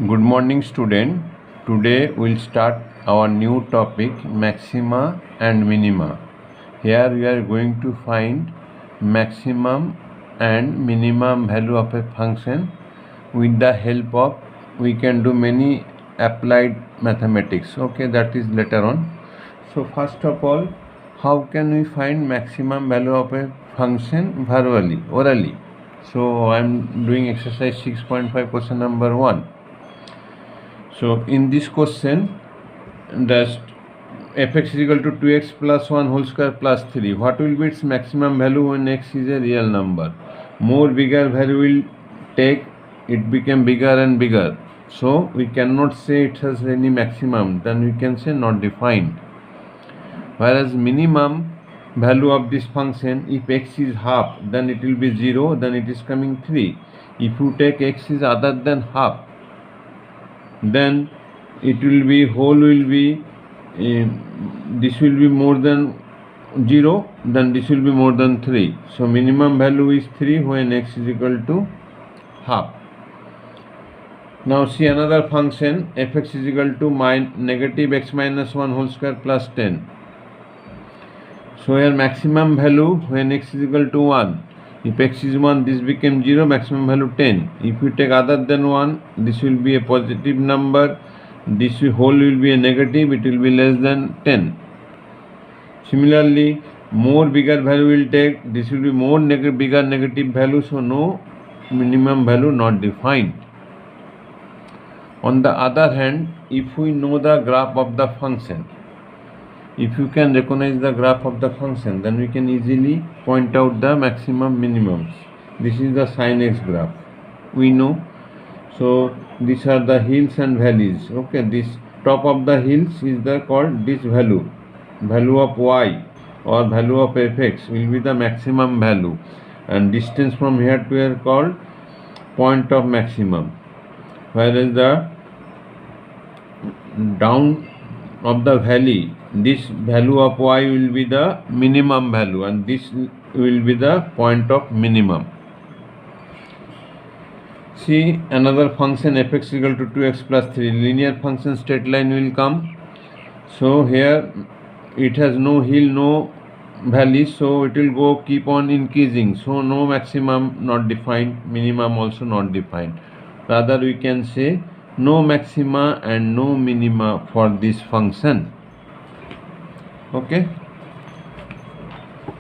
Good morning, student. Today we'll start our new topic maxima and minima. Here we are going to find maximum and minimum value of a function. With the help of we can do many applied mathematics. Okay, that is later on. So first of all, how can we find maximum value of a function orally? So I'm doing exercise 6.5 question number 1. So in this question, the fx is equal to 2x plus 1 whole square plus 3. What will be its maximum value when x is a real number? More bigger value will take, it become bigger and bigger. So we cannot say it has any maximum, then we can say not defined. Whereas minimum value of this function, if x is half, then it will be 0, then it is coming 3. If you take x is other than half, then it will be whole will be this will be more than 0, then this will be more than 3. So minimum value is 3 when x is equal to half. Now see another function, fx is equal to negative x minus 1 whole square plus 10. So here maximum value when x is equal to 1. If x is 1, this became 0, maximum value 10. If you take other than 1, this will be a positive number, this whole will be a negative, it will be less than 10. Similarly, more bigger value will take, this will be more bigger negative value, so no minimum value not defined. On the other hand, if we know the graph of the function, if you can recognize the graph of the function, then we can easily point out the maximum minimums. This is the sin x graph, we know. So these are the hills and valleys. Okay, this top of the hills is the called this value of y or value of fx will be the maximum value, and distance from here to here called point of maximum. Whereas the down of the valley, this value of y will be the minimum value, and this will be the point of minimum. See another function fx is equal to 2x plus 3. Linear function straight line will come. So here it has no hill, no valley, so it will go keep on increasing. So no maximum not defined, minimum also not defined. Rather we can say no maxima and no minima for this function. Okay.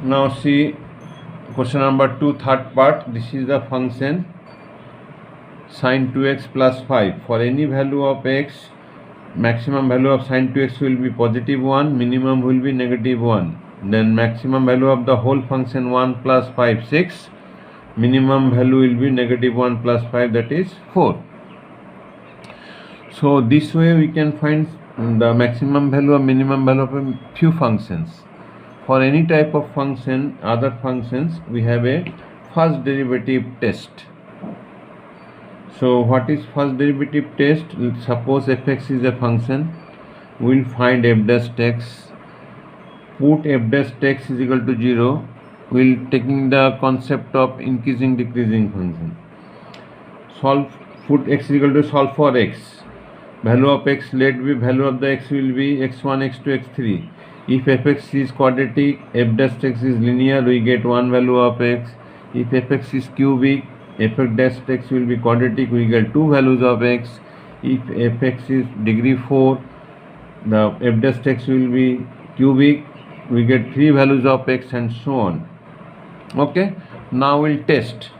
Now see question number 2, third part. This is the function sin 2x plus 5. For any value of x, maximum value of sin 2x will be positive 1, minimum will be negative 1. Then maximum value of the whole function 1 plus 5, 6. Minimum value will be negative 1 plus 5, that is 4. So this way we can find the maximum value or minimum value of a few functions. For any type of function, other functions, we have a first derivative test. So what is first derivative test? Suppose fx is a function, we will find f dash x, put f dash x is equal to 0, we will taking the concept of increasing decreasing function. Put x is equal to solve for x. Value of x, let be value of the x will be x1, x2, x3. If fx is quadratic, f dash x is linear, we get one value of x. If fx is cubic, f dash x will be quadratic, we get two values of x. If fx is degree 4, the f dash x will be cubic, we get three values of x, and so on. Okay, now we'll test.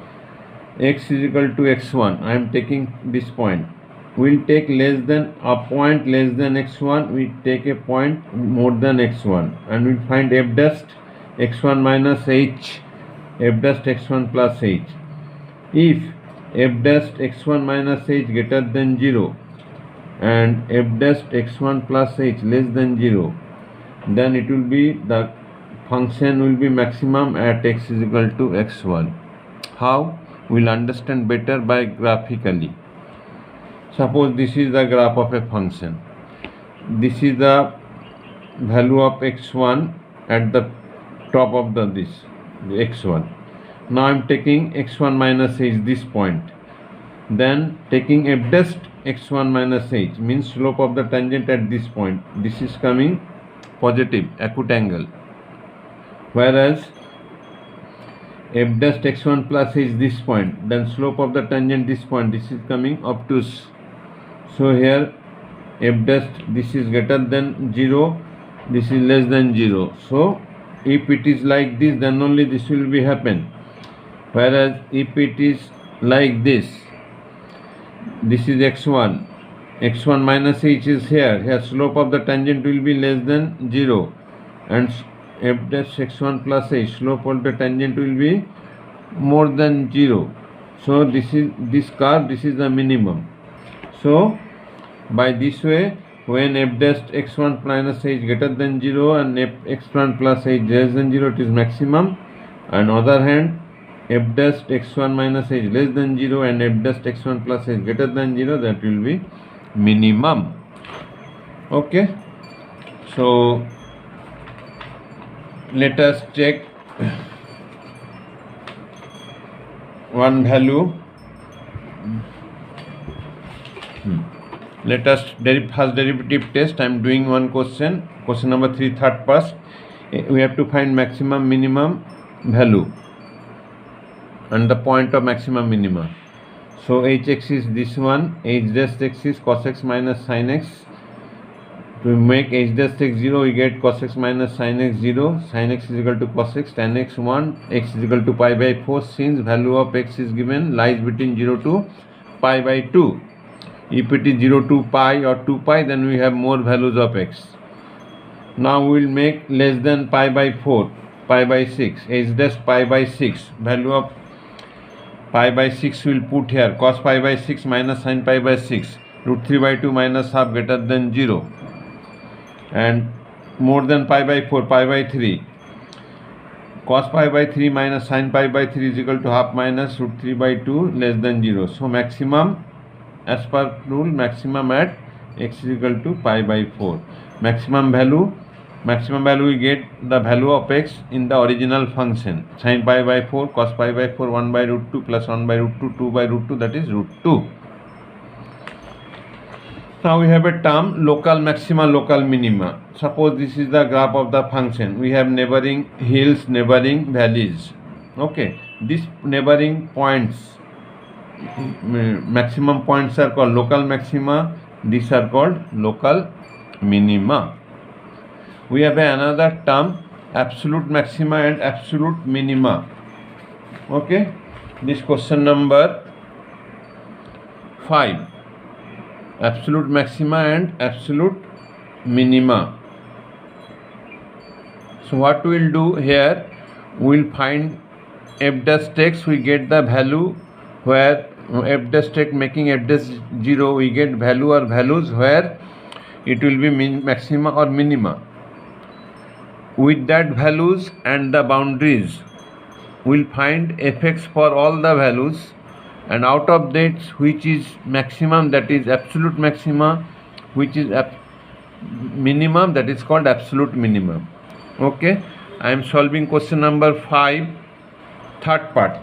X is equal to x1. I am taking this point. We'll take less than a point less than x1, we take a point more than x1, and we'll find f dash x1 minus h, f dash x1 plus h. If f dash x1 minus h greater than 0 and f dash x1 plus h less than 0, then it will be the function will be maximum at x is equal to x1. How? We'll understand better by graphically. Suppose this is the graph of a function. This is the value of x1 at the top of the x1. Now I am taking x1 minus h, this point. Then taking f dash x1 minus h means slope of the tangent at this point. This is coming positive, acute angle. Whereas f dash x1 plus h this point, then slope of the tangent this point, this is coming obtuse. So here f dash, this is greater than 0, this is less than 0. So if it is like this, then only this will be happen. Whereas if it is like this is x1, x1 minus h is here slope of the tangent will be less than 0, and f dash x1 plus h, slope of the tangent will be more than 0. So this is this curve, this is the minimum. So by this way, when f dash x1 minus h greater than 0 and f x1 plus h less than 0, it is maximum. On other hand, f dash x1 minus h less than 0 and f dash x1 plus h greater than 0, that will be minimum. Okay, so let us check one value. Let us first derivative test. I am doing one question number 3, third part. We have to find maximum minimum value and the point of maximum minima. So hx is this one, h dash x is cos x minus sin x. To make h dash x 0, we get cos x minus sin x 0, sin x is equal to cos x, tan x 1, x is equal to pi by 4. Since value of x is given lies between 0 to pi by 2. If it is 0 to pi or 2 pi, then we have more values of x. Now we will make less than pi by 4, pi by 6, h dash pi by 6. Value of pi by 6 will put here, cos pi by 6 minus sin pi by 6, root 3 by 2 minus half greater than 0, and more than pi by 4, pi by 3. Cos pi by 3 minus sin pi by 3 is equal to half minus root 3 by 2 less than 0. So maximum, as per rule, maximum at x is equal to pi by 4. Maximum value we get the value of x in the original function, sin pi by 4, cos pi by 4, 1 by root 2 plus 1 by root 2, 2 by root 2, that is root 2. Now we have a term local maxima, local minima. Suppose this is the graph of the function. We have neighboring hills, neighboring valleys. Okay, these neighboring points, maximum points are called local maxima, these are called local minima. We have another term, absolute maxima and absolute minima. Okay, this question number 5, absolute maxima and absolute minima. So what we will do here, we will find f dash x, we get the value where f dash x making f dash 0, we get value or values where it will be maxima or minima. With that values and the boundaries, we will find fx for all the values, and out of that which is maximum, that is absolute maxima, which is minimum, that is called absolute minimum. Okay, I am solving question number 5, third part.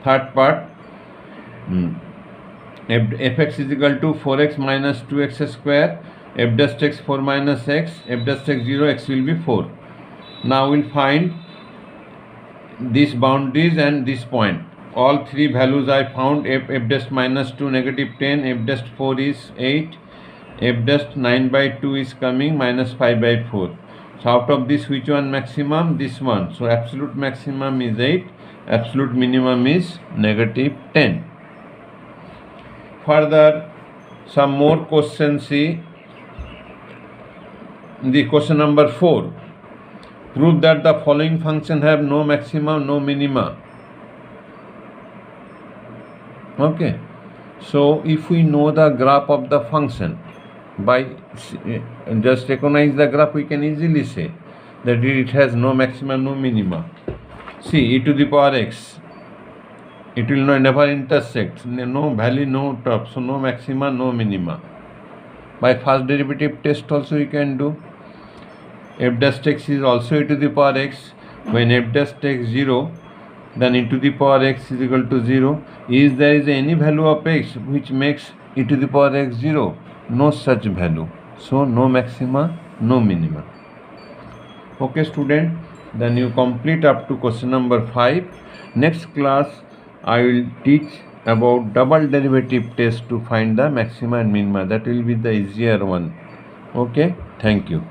Third part, fx is equal to 4x minus 2x square, f dash x 4 minus x, f dash x 0, x will be 4. Now we will find these boundaries and this point. All three values I found, f dash minus 2 negative 10, f dash 4 is 8, f dash 9 by 2 is coming minus 5 by 4. So out of this, which one maximum? This one. So absolute maximum is 8, absolute minimum is negative 10. Further, some more questions. See the question number 4. Prove that the following function have no maxima, no minima. Okay, so if we know the graph of the function, by just recognize the graph, we can easily say that it has no maxima, no minima. See, e to the power x, it will never intersect, no valley, no top, so no maxima, no minima. By first derivative test also you can do. f dash x is also e to the power x. When f dash x 0, then e to the power x is equal to 0. Is there is any value of x which makes e to the power x 0? No such value. So no maxima, no minima. Okay student, then you complete up to question number 5. Next class I will teach about double derivative test to find the maxima and minima. That will be the easier one. Okay, thank you.